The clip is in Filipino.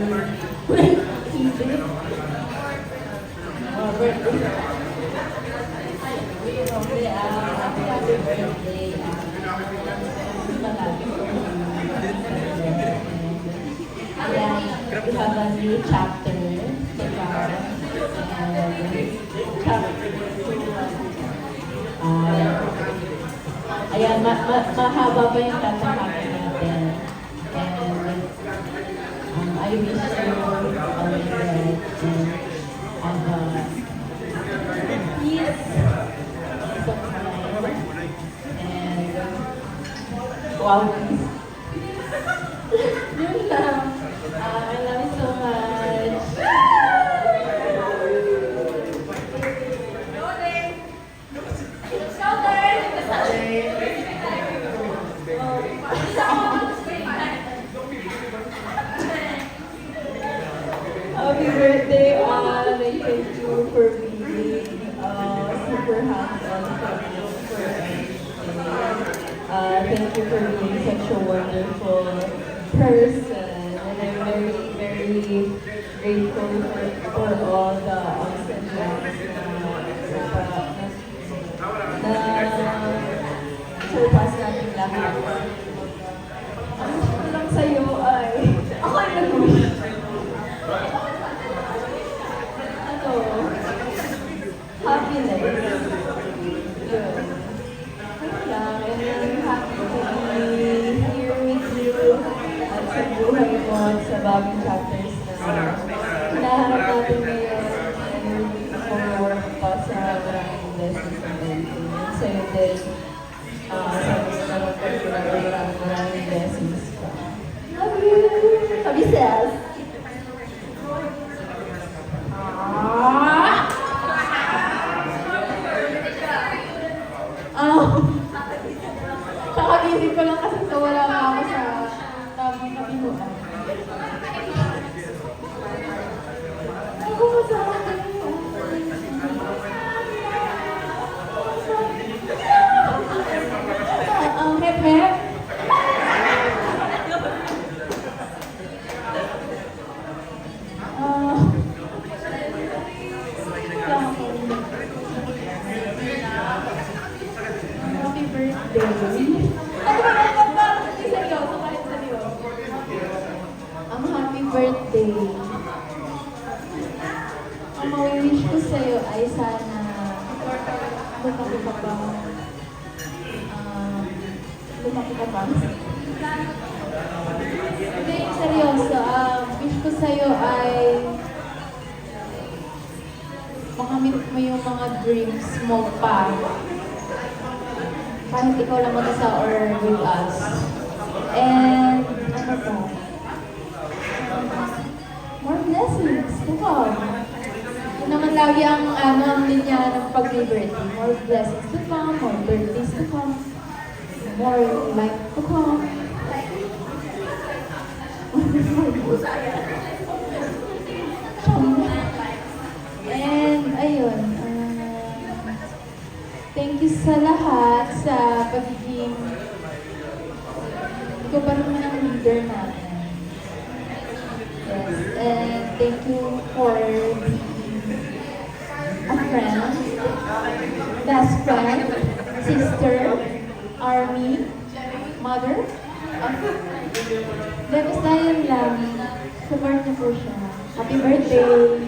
Happy birthday. Ayan, we have a new chapter to come. And chapter 2. Ayan, mahaba pa yung tatamakan natin. And I wish you all the best and peace of mind. And wow. Yun lang. I love you so much. Happy birthday, and thank you for being super hands-on for everything. Thank you for being such a wonderful person, and I'm very, very grateful for all the ups and downs na surpass natin lahat. Ang gusto ko lang sa'yo ay, ako ay nag-wish. Happiness. Yun. And I'm happy to be here with you at sa buhay mo at sa bagong chapters na hinaharap natin ngayon. And we're looking forward pa sa maraming blessings and everything. And sa'yo din, sabi ko naman pag maraming blessings pa. Love you! Sabi Sels! Kakagising ko lang kasi wala nga ako sa tamang kabinuan. Ako masama kayo. Ang hep-hep. Happy birthday. Ang happy birthday. Ang mawi-wish ko sa'yo ay sana lumaki ka pa. Lumaki ka pa. Hindi, seryoso. Wish ko sa'yo ay makamit mo yung mga dreams mo pa. Kahit ikaw lang mag-isa or with us. And, ano pa? More blessings to come. Yun naman lagi ang linya ng pag-birthday. More blessings to come, more birthdays to come, more life to come. And, ayun. Thank you sa lahat sa pagiging ikaw pa naman ang leader natin. Yes, and thank you for being a friend, best friend, sister, army, mother. Basta yun lang. Support niyo po siya. Happy birthday!